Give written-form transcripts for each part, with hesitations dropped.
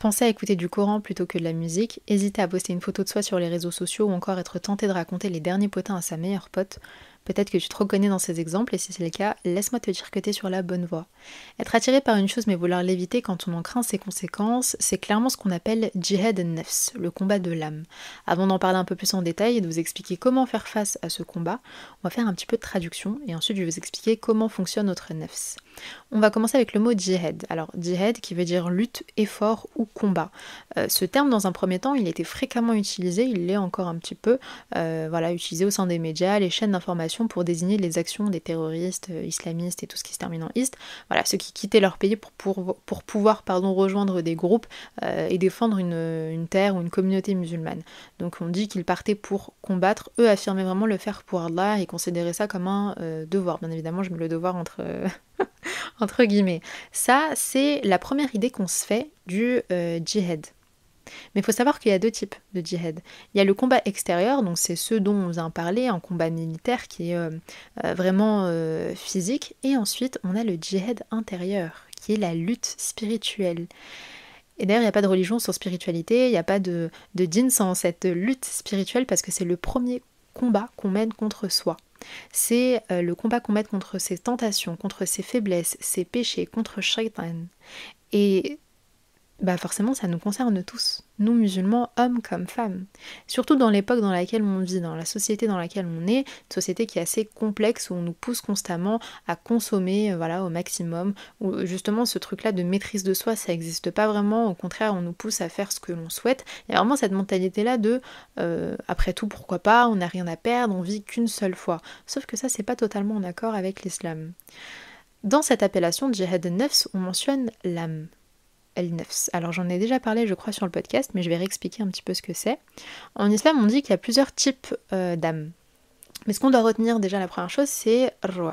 Penser à écouter du Coran plutôt que de la musique, hésiter à poster une photo de soi sur les réseaux sociaux ou encore être tenté de raconter les derniers potins à sa meilleure pote. Peut-être que tu te reconnais dans ces exemples et si c'est le cas, laisse-moi te dire que tu es sur la bonne voie. Être attiré par une chose mais vouloir l'éviter quand on en craint ses conséquences, c'est clairement ce qu'on appelle jihad an-nafs, le combat de l'âme. Avant d'en parler un peu plus en détail et de vous expliquer comment faire face à ce combat, on va faire un petit peu de traduction et ensuite je vais vous expliquer comment fonctionne notre nafs. On va commencer avec le mot djihad. Alors djihad qui veut dire lutte, effort ou combat. Ce terme dans un premier temps il était fréquemment utilisé, il l'est encore un petit peu, utilisé au sein des médias, les chaînes d'information pour désigner les actions des terroristes, islamistes et tout ce qui se termine en ist. Voilà, ceux qui quittaient leur pays pour pouvoir rejoindre des groupes et défendre une terre ou une communauté musulmane. Donc on dit qu'ils partaient pour combattre, eux affirmaient vraiment le faire pour Allah et considéraient ça comme un devoir. Bien évidemment je mets le devoir entre guillemets. Ça, c'est la première idée qu'on se fait du djihad. Mais il faut savoir qu'il y a deux types de djihad. Il y a le combat extérieur, donc c'est ceux dont on vient parler, un combat militaire qui est vraiment physique. Et ensuite, on a le djihad intérieur, qui est la lutte spirituelle. Et d'ailleurs, il n'y a pas de religion sans spiritualité, il n'y a pas de djinn sans cette lutte spirituelle, parce que c'est le premier combat qu'on mène contre soi. C'est le combat qu'on mène contre ses tentations, contre ses faiblesses, ses péchés, contre Shaitan. Et forcément, ça nous concerne tous, nous musulmans, hommes comme femmes. Surtout dans l'époque dans laquelle on vit, dans la société dans laquelle on est, une société qui est assez complexe, où on nous pousse constamment à consommer au maximum, où justement ce truc-là de maîtrise de soi, ça n'existe pas vraiment, au contraire, on nous pousse à faire ce que l'on souhaite. Il y a vraiment cette mentalité-là de après tout, pourquoi pas, on n'a rien à perdre, on vit qu'une seule fois. Sauf que ça, c'est pas totalement en accord avec l'islam. Dans cette appellation de Jihad an-Nafs, on mentionne l'âme. Al-Nafs. Alors j'en ai déjà parlé je crois sur le podcast, mais je vais réexpliquer un petit peu ce que c'est. En islam on dit qu'il y a plusieurs types d'âmes. Mais ce qu'on doit retenir déjà la première chose c'est Ruh.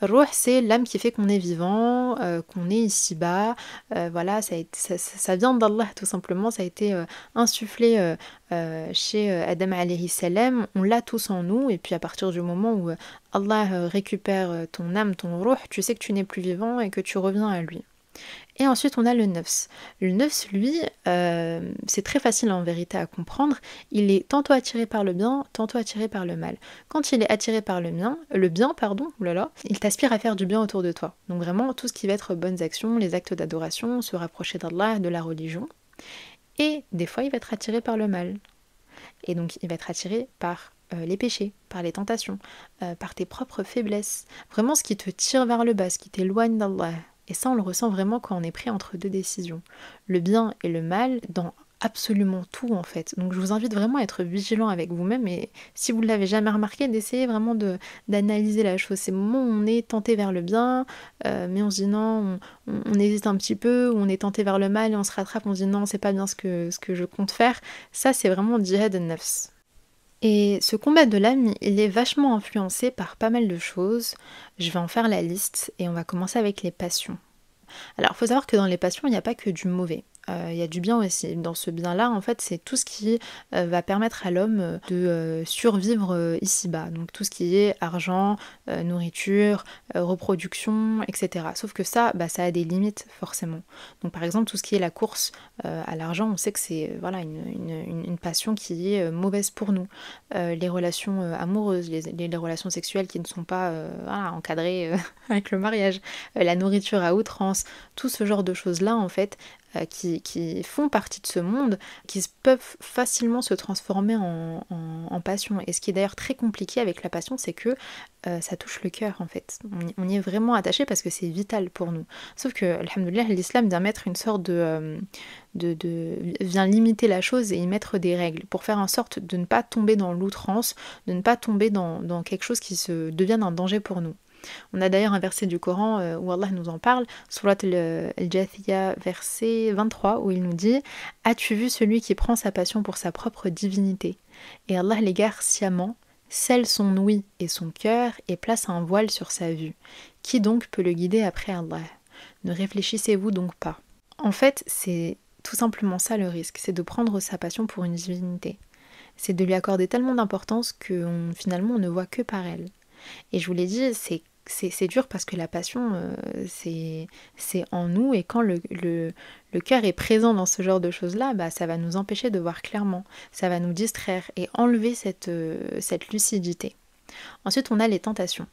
Ruh c'est l'âme qui fait qu'on est vivant, qu'on est ici-bas. Ça vient d'Allah tout simplement, ça a été insufflé chez Adam alayhi salam, on l'a tous en nous et puis à partir du moment où Allah récupère ton âme, ton Ruh, tu sais que tu n'es plus vivant et que tu reviens à lui. Et ensuite on a le nafs. Le nafs, lui, c'est très facile en vérité à comprendre. Il est tantôt attiré par le bien, tantôt attiré par le mal. Quand il est attiré par le bien, il t'aspire à faire du bien autour de toi. Donc vraiment tout ce qui va être bonnes actions, les actes d'adoration, se rapprocher d'Allah, de la religion. Et des fois il va être attiré par le mal. Et donc il va être attiré par les péchés, par les tentations, par tes propres faiblesses. Vraiment ce qui te tire vers le bas, ce qui t'éloigne d'Allah. Et ça, on le ressent vraiment quand on est pris entre deux décisions. Le bien et le mal dans absolument tout, en fait. Donc je vous invite vraiment à être vigilant avec vous-même et si vous ne l'avez jamais remarqué, d'essayer vraiment d'analyser la chose. Ces moments où on est tenté vers le bien, mais on se dit non, on hésite un petit peu, ou on est tenté vers le mal et on se rattrape, on se dit non, c'est pas bien ce que je compte faire. Ça, c'est vraiment djihad an-nafs. Et ce combat de l'âme, il est vachement influencé par pas mal de choses. Je vais en faire la liste et on va commencer avec les passions. Alors, il faut savoir que dans les passions, il n'y a pas que du mauvais. Il y a du bien aussi. Dans ce bien-là, en fait, c'est tout ce qui va permettre à l'homme de survivre ici-bas. Donc tout ce qui est argent, nourriture, reproduction, etc. Sauf que ça a des limites forcément. Donc par exemple, tout ce qui est la course à l'argent, on sait que c'est une passion qui est mauvaise pour nous. Les relations amoureuses, les relations sexuelles qui ne sont pas encadrées avec le mariage, la nourriture à outrance, tout ce genre de choses-là, en fait, qui font partie de ce monde, qui peuvent facilement se transformer en passion. Et ce qui est d'ailleurs très compliqué avec la passion, c'est que ça touche le cœur en fait. On y est vraiment attaché parce que c'est vital pour nous. Sauf que, alhamdoulilah, l'islam vient mettre une sorte vient limiter la chose et y mettre des règles pour faire en sorte de ne pas tomber dans l'outrance, de ne pas tomber dans quelque chose qui se devienne un danger pour nous. On a d'ailleurs un verset du Coran où Allah nous en parle, Surat al-Jathiyah, verset 23, où il nous dit « As-tu vu celui qui prend sa passion pour sa propre divinité et Allah l'égare sciemment, scelle son ouïe et son cœur et place un voile sur sa vue. Qui donc peut le guider après Allah? Ne réfléchissez-vous donc pas ?» En fait, c'est tout simplement ça le risque, c'est de prendre sa passion pour une divinité. C'est de lui accorder tellement d'importance que finalement on ne voit que par elle. Et je vous l'ai dit, c'est c'est dur parce que la passion, c'est en nous, et quand le cœur est présent dans ce genre de choses-là, bah, ça va nous empêcher de voir clairement, ça va nous distraire et enlever cette lucidité. Ensuite, on a les tentations.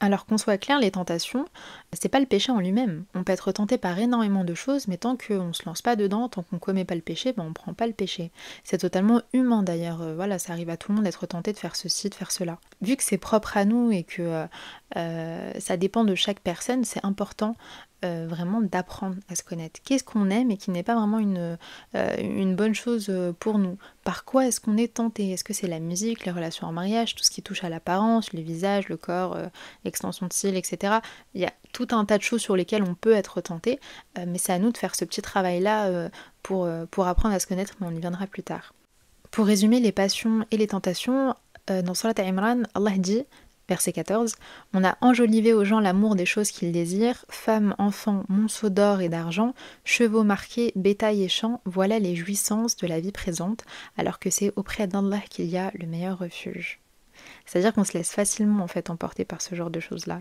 Alors qu'on soit clair, les tentations, c'est pas le péché en lui-même. On peut être tenté par énormément de choses, mais tant qu'on se lance pas dedans, tant qu'on commet pas le péché, ben on prend pas le péché. C'est totalement humain d'ailleurs. Voilà, ça arrive à tout le monde d'être tenté de faire ceci, de faire cela. Vu que c'est propre à nous et que ça dépend de chaque personne, c'est important vraiment d'apprendre à se connaître. Qu'est-ce qu'on aime et qui n'est pas vraiment une bonne chose pour nous? Par quoi est-ce qu'on est tenté? Est-ce que c'est la musique, les relations en mariage, tout ce qui touche à l'apparence, le visage, le corps, l'extension de cils, etc. Il y a tout un tas de choses sur lesquelles on peut être tenté, mais c'est à nous de faire ce petit travail-là pour apprendre à se connaître, mais on y viendra plus tard. Pour résumer les passions et les tentations, dans Surat Imran, Allah dit, verset 14, « On a enjolivé aux gens l'amour des choses qu'ils désirent, femmes, enfants, monceaux d'or et d'argent, chevaux marqués, bétail et champs, voilà les jouissances de la vie présente, alors que c'est auprès d'Allah qu'il y a le meilleur refuge. » C'est-à-dire qu'on se laisse facilement en fait emporter par ce genre de choses-là,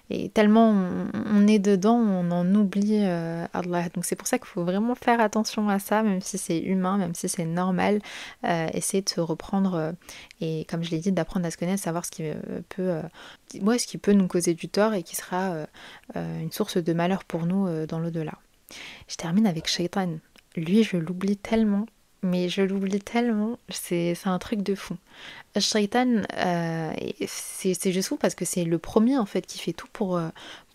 et tellement on est dedans, on en oublie Allah. Donc c'est pour ça qu'il faut vraiment faire attention à ça, même si c'est humain, même si c'est normal, essayer de se reprendre et comme je l'ai dit, d'apprendre à se connaître, savoir ce qui peut nous causer du tort et qui sera une source de malheur pour nous dans l'au-delà. Je termine avec Shaitan. Lui, je l'oublie tellement. Mais je l'oublie tellement, c'est un truc de fou. Shaitan, c'est juste fou parce que c'est le premier en fait qui fait tout pour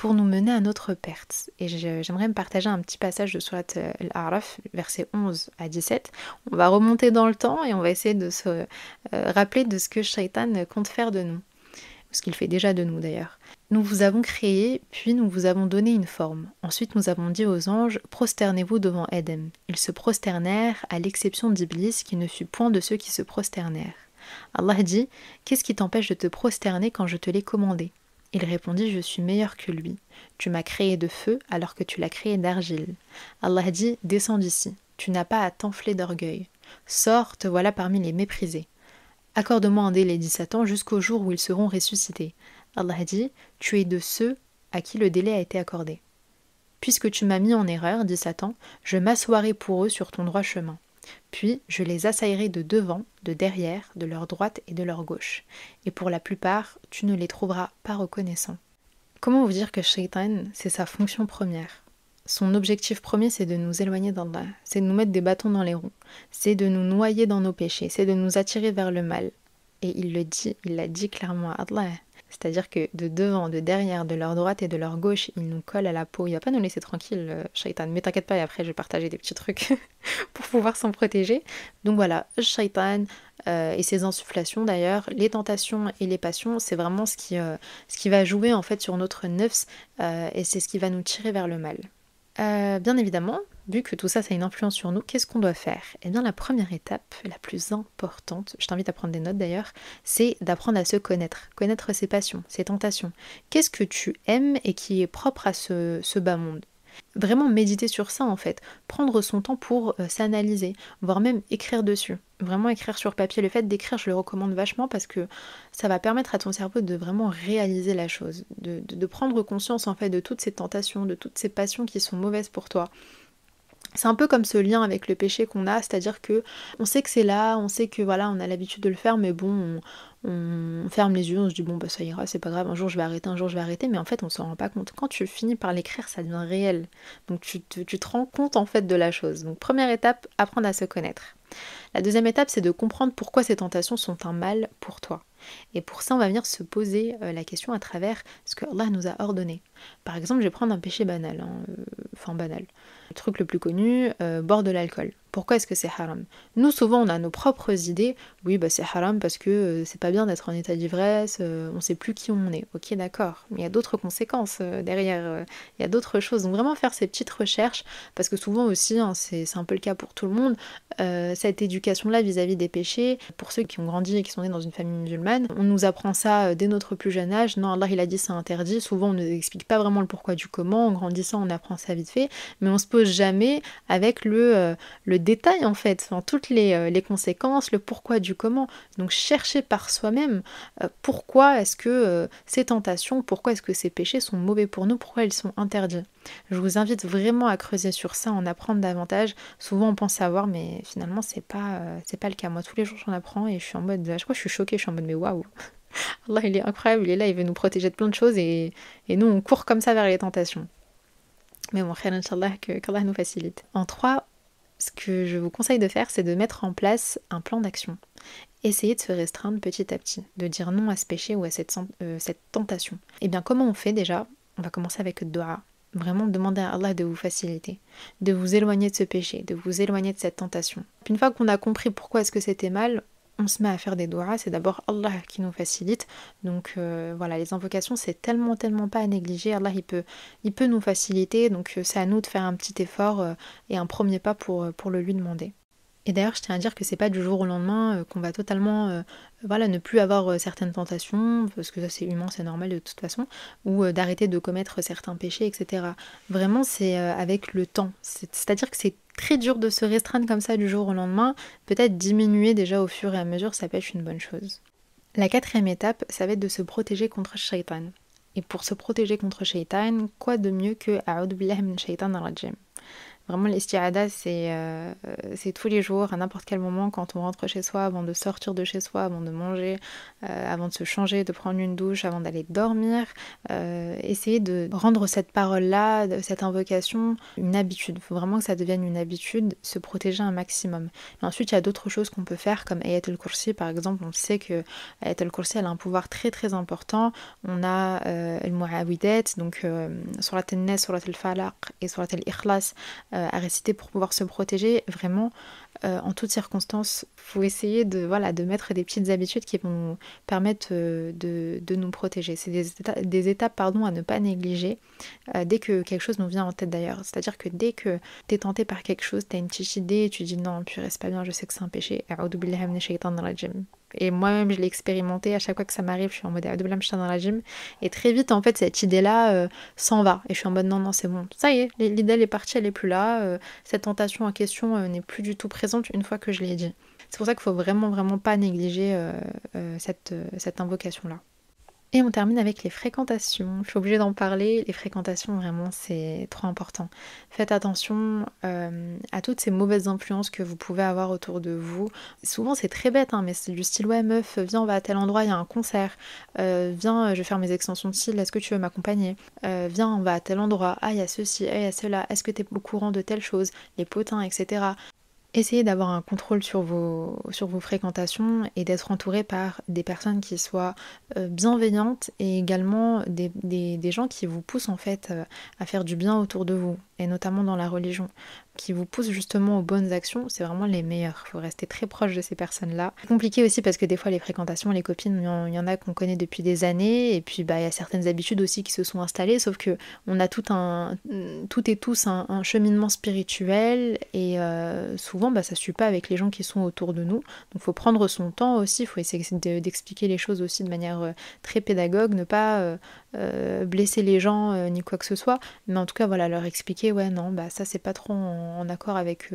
nous mener à notre perte. Et j'aimerais me partager un petit passage de Surat Al-A'raf, versets 11 à 17. On va remonter dans le temps et on va essayer de se rappeler de ce que Shaitan compte faire de nous. Ce qu'il fait déjà de nous d'ailleurs. Nous vous avons créé, puis nous vous avons donné une forme. Ensuite nous avons dit aux anges, prosternez-vous devant Adam. Ils se prosternèrent, à l'exception d'Iblis, qui ne fut point de ceux qui se prosternèrent. Allah dit, qu'est-ce qui t'empêche de te prosterner quand je te l'ai commandé? Il répondit, je suis meilleur que lui. Tu m'as créé de feu alors que tu l'as créé d'argile. Allah dit, descends d'ici. Tu n'as pas à t'enfler d'orgueil. Sors, te voilà parmi les méprisés. Accorde-moi un délai, dit Satan, jusqu'au jour où ils seront ressuscités. Allah dit, tu es de ceux à qui le délai a été accordé. Puisque tu m'as mis en erreur, dit Satan, je m'assoirai pour eux sur ton droit chemin. Puis je les assaillerai de devant, de derrière, de leur droite et de leur gauche. Et pour la plupart, tu ne les trouveras pas reconnaissants. Comment vous dire que Shaitan, c'est sa fonction première? Son objectif premier, c'est de nous éloigner d'Allah, c'est de nous mettre des bâtons dans les roues, c'est de nous noyer dans nos péchés, c'est de nous attirer vers le mal. Et il l'a dit clairement à Allah. C'est-à-dire que de devant, de derrière, de leur droite et de leur gauche, il nous colle à la peau. Il va pas nous laisser tranquille, Shaitan. Mais t'inquiète pas, et après je vais partager des petits trucs pour pouvoir s'en protéger. Donc voilà, Shaitan et ses insufflations d'ailleurs, les tentations et les passions, c'est vraiment ce qui va jouer en fait sur notre nefs et c'est ce qui va nous tirer vers le mal. Bien évidemment, vu que tout ça, ça a une influence sur nous, qu'est-ce qu'on doit faire? Eh bien, la première étape, la plus importante, je t'invite à prendre des notes d'ailleurs, c'est d'apprendre à se connaître ses passions, ses tentations. Qu'est-ce que tu aimes et qui est propre à ce bas monde? Vraiment méditer sur ça en fait, prendre son temps pour s'analyser, voire même écrire dessus. Vraiment écrire sur papier. Le fait d'écrire, je le recommande vachement parce que ça va permettre à ton cerveau de vraiment réaliser la chose, de prendre conscience en fait de toutes ces tentations, de toutes ces passions qui sont mauvaises pour toi. C'est un peu comme ce lien avec le péché qu'on a, c'est-à-dire que on sait que c'est là, on sait que voilà, on a l'habitude de le faire, mais bon, on ferme les yeux, on se dit bon bah ça ira, c'est pas grave, un jour je vais arrêter, mais en fait on s'en rend pas compte. Quand tu finis par l'écrire, ça devient réel. Donc tu te rends compte en fait de la chose. Donc première étape, apprendre à se connaître. La deuxième étape, c'est de comprendre pourquoi ces tentations sont un mal pour toi. Et pour ça, on va venir se poser la question à travers ce que Allah nous a ordonné. Par exemple, je vais prendre un péché banal, banal. Le truc le plus connu, boire de l'alcool. Pourquoi est-ce que c'est haram? Nous, souvent, on a nos propres idées. Oui, bah c'est haram parce que c'est pas bien d'être en état d'ivresse, on sait plus qui on est. Ok, d'accord. Mais il y a d'autres conséquences derrière, il y a d'autres choses. Donc vraiment faire ces petites recherches, parce que souvent aussi, c'est un peu le cas pour tout le monde, cette éducation-là vis-à-vis des péchés, pour ceux qui ont grandi et qui sont nés dans une famille musulmane, on nous apprend ça dès notre plus jeune âge. Non, Allah il a dit c'est interdit. Souvent on ne nous explique pas vraiment le pourquoi du comment. En grandissant, on apprend ça vite fait, mais on se pose jamais avec le le détail en fait, enfin, toutes les conséquences, le pourquoi du comment. Donc chercher par soi-même pourquoi est-ce que ces tentations, pourquoi est-ce que ces péchés sont mauvais pour nous, pourquoi ils sont interdits. Je vous invite vraiment à creuser sur ça, en apprendre davantage. Souvent on pense savoir, mais finalement c'est pas le cas. Moi tous les jours j'en apprends et je suis en mode, je crois que je suis choquée, je suis en mode mais waouh, Allah il est incroyable, il est là, il veut nous protéger de plein de choses et nous on court comme ça vers les tentations. Mais bon, khair, Inch'Allah, qu'Allah nous facilite. En 3, ce que je vous conseille de faire, c'est de mettre en place un plan d'action. Essayez de se restreindre petit à petit, de dire non à ce péché ou à cette tentation. Et bien comment on fait déjà? On va commencer avec le dua. Vraiment demander à Allah de vous faciliter, de vous éloigner de ce péché, de vous éloigner de cette tentation. Puis une fois qu'on a compris pourquoi est-ce que c'était mal, on se met à faire des doigts, c'est d'abord Allah qui nous facilite. Donc voilà, les invocations, c'est tellement pas à négliger. Allah, il peut nous faciliter, donc c'est à nous de faire un petit effort et un premier pas pour le lui demander. Et d'ailleurs, je tiens à dire que c'est pas du jour au lendemain qu'on va totalement voilà, ne plus avoir certaines tentations, parce que ça c'est humain, c'est normal de toute façon, ou d'arrêter de commettre certains péchés, etc. Vraiment, c'est avec le temps. C'est-à-dire que c'est très dur de se restreindre comme ça du jour au lendemain. Peut-être diminuer déjà au fur et à mesure, ça peut être une bonne chose. La 4e étape, ça va être de se protéger contre Shaitan. Et pour se protéger contre Shaitan, quoi de mieux que A'udhu billahi min shaitan ar-rajim. Vraiment, l'isti'ada, c'est tous les jours, à n'importe quel moment, quand on rentre chez soi, avant de sortir de chez soi, avant de manger, avant de se changer, de prendre une douche, avant d'aller dormir. Essayer de rendre cette parole-là, cette invocation, une habitude. Il faut vraiment que ça devienne une habitude, se protéger un maximum. Et ensuite, il y a d'autres choses qu'on peut faire, comme Ayat al-Kursi, par exemple. On sait que Ayat al-Kursi, elle a un pouvoir très important. On a le Mu'awidat, donc Surat al-Nas, Surat al-Falaq et Surat al-Ikhlas, à réciter pour pouvoir se protéger. Vraiment, en toutes circonstances, il faut essayer de mettre des petites habitudes qui vont nous permettre de nous protéger. C'est des étapes à ne pas négliger dès que quelque chose nous vient en tête d'ailleurs. C'est-à-dire que dès que tu es tenté par quelque chose, tu as une petite idée et tu dis non, purée, c'est pas bien, je sais que c'est un péché. A'udhu billahi minash shaitanir rajim. Et moi-même, je l'ai expérimenté. À chaque fois que ça m'arrive, je suis en mode A'udhu billahi minash shaitanir rajim. Et très vite, en fait, cette idée-là s'en va. Et je suis en mode non, c'est bon. Ça y est, l'idée, elle est partie, elle est plus là. Cette tentation en question n'est plus du tout présente une fois que je l'ai dit. C'est pour ça qu'il faut vraiment pas négliger cette invocation-là. Et on termine avec les fréquentations. Je suis obligée d'en parler. Les fréquentations, vraiment, c'est trop important. Faites attention à toutes ces mauvaises influences que vous pouvez avoir autour de vous. Souvent, c'est très bête, mais c'est du style « Ouais, meuf, viens, on va à tel endroit, il y a un concert. Viens, je vais faire mes extensions de cils, est-ce que tu veux m'accompagner ? Viens, on va à tel endroit. Ah, il y a ceci, ah, il y a cela. Est-ce que tu es au courant de telle chose ? Les potins, etc. » Essayez d'avoir un contrôle sur vos fréquentations et d'être entouré par des personnes qui soient bienveillantes et également des gens qui vous poussent en fait à faire du bien autour de vous, et notamment dans la religion, qui vous poussent justement aux bonnes actions. C'est vraiment les meilleurs. Il faut rester très proche de ces personnes-là. C'est compliqué aussi parce que des fois les fréquentations, les copines, il y en a qu'on connaît depuis des années, et puis il y a certaines habitudes aussi qui se sont installées, sauf que on a toutes et tous un cheminement spirituel, et souvent ça suit pas avec les gens qui sont autour de nous. Donc il faut prendre son temps aussi, il faut essayer d'expliquer les choses aussi de manière très pédagogue, ne pas blesser les gens ni quoi que ce soit, mais en tout cas leur expliquer ouais non ça c'est pas trop en accord avec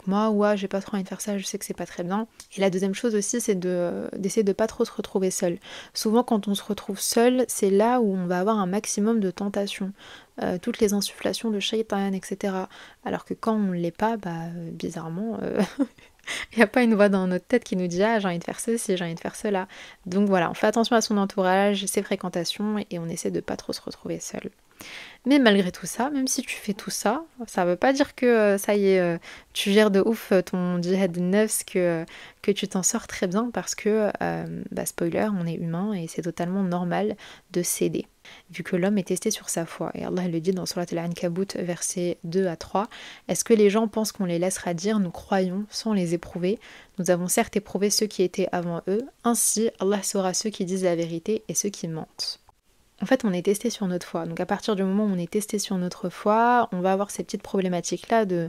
moi, ou j'ai pas trop envie de faire ça, je sais que c'est pas très bien. Et la deuxième chose aussi, c'est d'essayer de pas trop se retrouver seul. Souvent quand on se retrouve seul, c'est là où on va avoir un maximum de tentations, toutes les insufflations de shaitan, etc. Alors que quand on l'est pas, bizarrement il n'y a pas une voix dans notre tête qui nous dit « Ah, j'ai envie de faire ceci, j'ai envie de faire cela ». Donc voilà, on fait attention à son entourage, ses fréquentations, et on essaie de pas trop se retrouver seul. Mais malgré tout ça, même si tu fais tout ça, ça veut pas dire que ça y est, tu gères de ouf ton djihad nefs, que tu t'en sors très bien, parce que, spoiler, on est humain et c'est totalement normal de céder. Vu que l'homme est testé sur sa foi, et Allah le dit dans Surat al-Ankabut, versets 2 à 3, « Est-ce que les gens pensent qu'on les laissera dire, nous croyons, sans les éprouver ? Nous avons certes éprouvé ceux qui étaient avant eux, ainsi Allah saura ceux qui disent la vérité et ceux qui mentent. » En fait, on est testé sur notre foi. Donc à partir du moment où on est testé sur notre foi, on va avoir ces petites problématiques-là de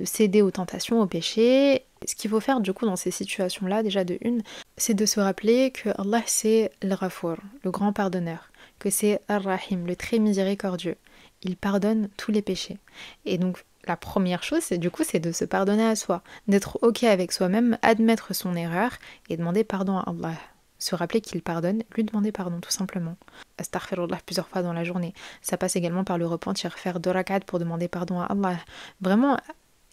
céder aux tentations, aux péchés. Ce qu'il faut faire du coup dans ces situations-là, déjà de une, c'est de se rappeler que Allah c'est Al-Ghafour, le grand pardonneur, que c'est Ar-Rahim, le très miséricordieux. Il pardonne tous les péchés. Et donc La première chose, c'est de se pardonner à soi, d'être ok avec soi-même, admettre son erreur et demander pardon à Allah. Se rappeler qu'il pardonne, lui demander pardon tout simplement. Astaghfirullah plusieurs fois dans la journée. Ça passe également par le repentir, faire 2 rak'at pour demander pardon à Allah. Vraiment,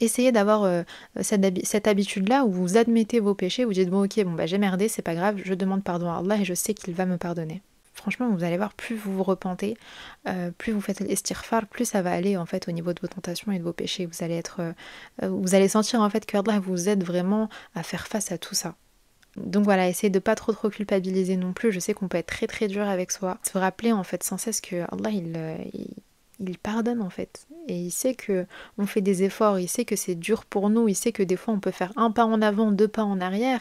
essayez d'avoir cette habitude-là où vous admettez vos péchés, vous dites bon ok, bon bah j'ai merdé, c'est pas grave, je demande pardon à Allah et je sais qu'il va me pardonner. Franchement, vous allez voir, plus vous vous repentez, plus vous faites l'estirfar, plus ça va aller en fait au niveau de vos tentations et de vos péchés. Vous allez sentir en fait que Allah vous aide vraiment à faire face à tout ça. Donc voilà, essayez de pas trop culpabiliser non plus. Je sais qu'on peut être très très dur avec soi. Se rappeler en fait sans cesse que Allah il pardonne en fait. Et il sait que on fait des efforts, il sait que c'est dur pour nous, il sait que des fois on peut faire 1 pas en avant, 2 pas en arrière.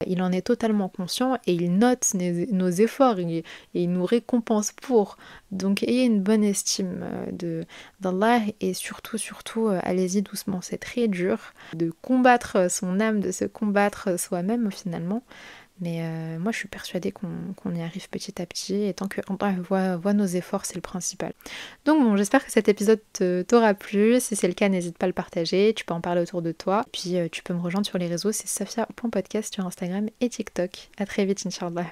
Il en est totalement conscient et il note nos efforts et il nous récompense pour. Donc ayez une bonne estime d'Allah et surtout, allez-y doucement. C'est très dur de combattre son âme, de se combattre soi-même finalement. Mais moi je suis persuadée qu'on y arrive petit à petit et tant que Allah voit nos efforts, c'est le principal. Donc bon, j'espère que cet épisode t'aura plu. Si c'est le cas, n'hésite pas à le partager, tu peux en parler autour de toi. Puis tu peux me rejoindre sur les réseaux, c'est safia.podcast sur Instagram et TikTok. À très vite, Inch'Allah.